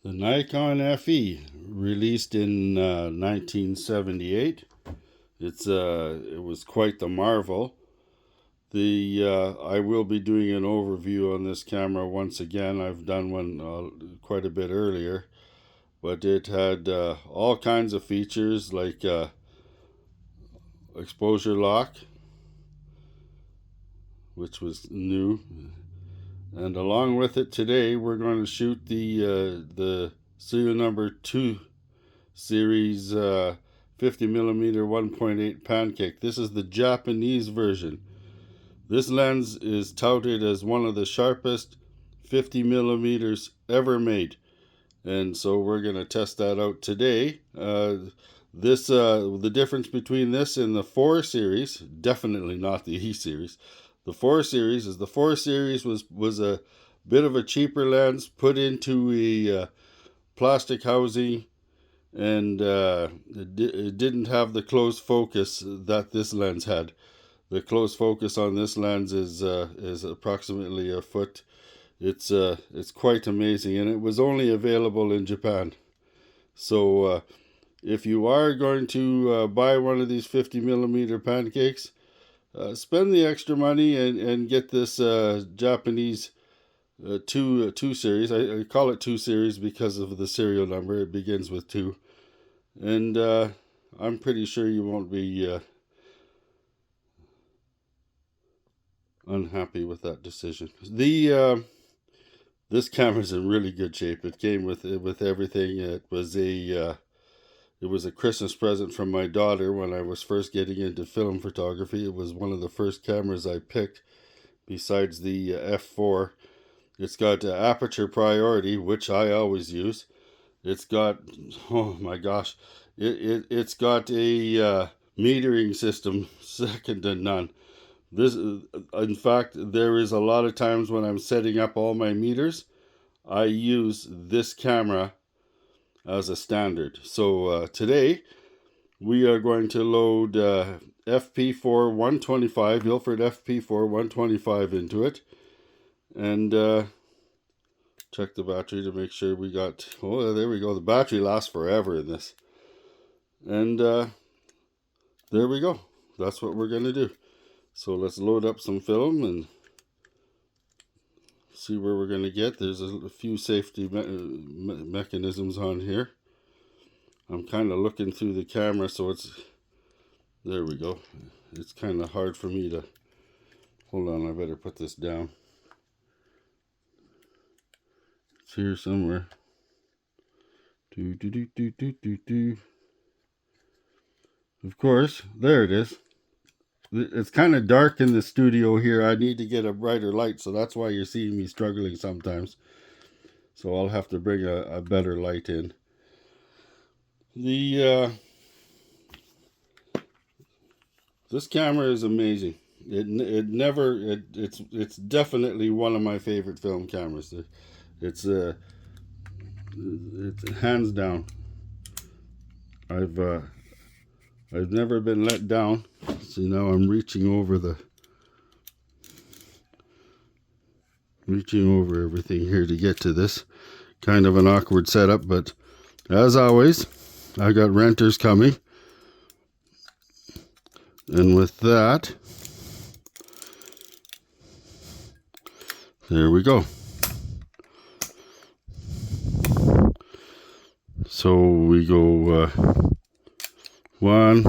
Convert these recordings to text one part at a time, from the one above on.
The Nikon FE, released in 1978. It was quite the marvel. I will be doing an overview on this camera once again. I've done one quite a bit earlier, but it had all kinds of features like exposure lock, which was new, and along with it today we're going to shoot the serial number 2 series 50mm 1.8 pancake. This is the Japanese version. This lens is touted as one of the sharpest 50mm ever made, and so we're going to test that out today. The difference between this and the 4 series, definitely not the E series. The 4 series is the 4 series was a bit of a cheaper lens put into a plastic housing, and it didn't have the close focus that this lens had. The close focus on this lens is approximately a foot. It's quite amazing, and it was only available in Japan. So if you are going to buy one of these 50mm pancakes, spend the extra money and get this Japanese two series. I call it 2 series because of the serial number. It begins with 2, and I'm pretty sure you won't be unhappy with that decision. This camera's in really good shape. It came with everything. It was a Christmas present from my daughter when I was first getting into film photography. It was one of the first cameras I picked, besides the f4. It's got aperture priority, which I always use. It's got, oh my gosh, it's got a metering system second to none. In fact, there is a lot of times when I'm setting up all my meters, I use this camera as a standard. So today we are going to load FP4 125, Ilford FP4 125 into it, and check the battery to make sure we got, oh, there we go. The battery lasts forever in this. And there we go. That's what we're going to do. So let's load up some film and see where we're going to get. There's a few safety mechanisms on here. I'm kind of looking through the camera, so there we go. It's kind of hard for me to, hold on, I better put this down. It's here somewhere. Of course, there it is. It's kind of dark in the studio here. I need to get a brighter light, so that's why you're seeing me struggling sometimes. So I'll have to bring a better light in. This camera is amazing. It's definitely one of my favorite film cameras. It's hands down. I've never been let down. See, now I'm reaching over everything here to get to this. Kind of an awkward setup, but as always, I got renters coming. And with that, there we go. So we go 1.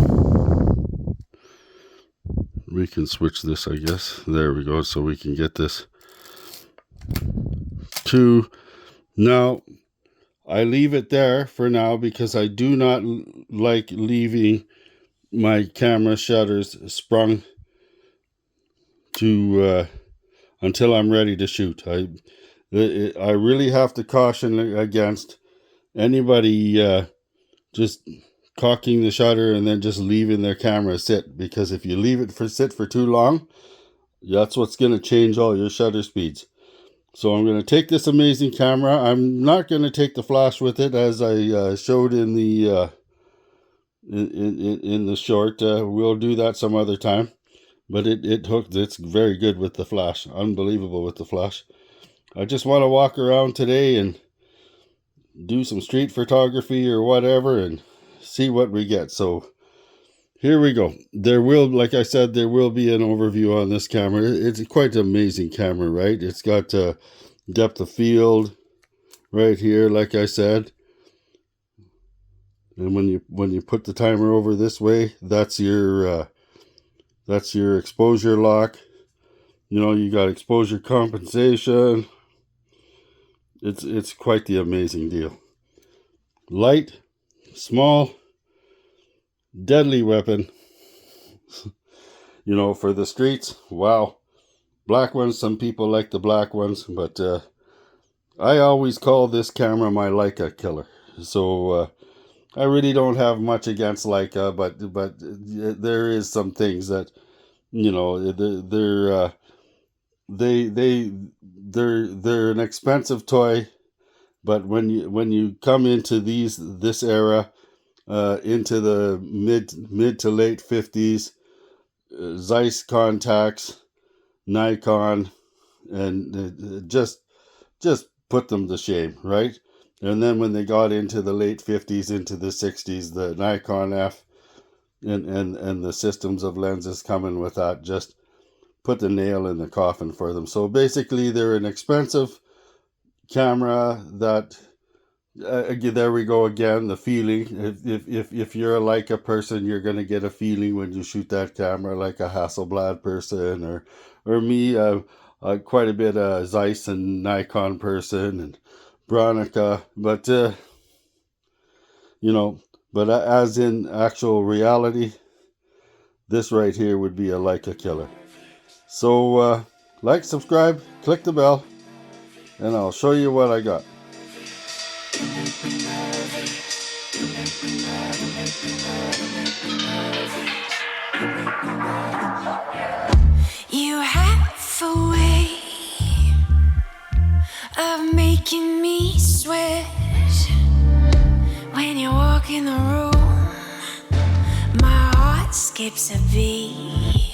We can switch this, I guess. There we go. So we can get this 2. Now, I leave it there for now because I do not like leaving my camera shutters sprung to until I'm ready to shoot. I really have to caution against anybody just cocking the shutter and then just leaving their camera sit, because if you leave it sit for too long, that's what's going to change all your shutter speeds. So I'm going to take this amazing camera. I'm not going to take the flash with it, as I showed in the in the short. We'll do that some other time, but it hooked. It's very good with the flash, unbelievable with the flash. I just want to walk around today and do some street photography or whatever and see what we get. So here we go. There will, like I said, there will be an overview on this camera. It's quite an amazing camera, right? It's got depth of field right here, like I said. And when you put the timer over this way, that's your exposure lock. You know, you got exposure compensation. It's quite the amazing deal. Light, small, deadly weapon. You know, for the streets, wow. Black ones, some people like the black ones, but I always call this camera my Leica killer. So I really don't have much against Leica, but there is some things that, you know, they're an expensive toy, but when you come into this era, into the mid to late 50s, Zeiss contacts, Nikon, and just put them to shame, right? And then when they got into the late 50s, into the 60s, the Nikon F and the systems of lenses coming with that just put the nail in the coffin for them. So basically, they're an expensive camera that, there we go again, the feeling. If you're a Leica person, you're going to get a feeling when you shoot that camera, like a Hasselblad person, or me, quite a bit of Zeiss and Nikon person, and Bronica. But, you know, but as in actual reality, this right here would be a Leica killer. So, like, subscribe, click the bell, and I'll show you what I got. You have a way of making me sweat when you walk in the room. My heart skips a beat.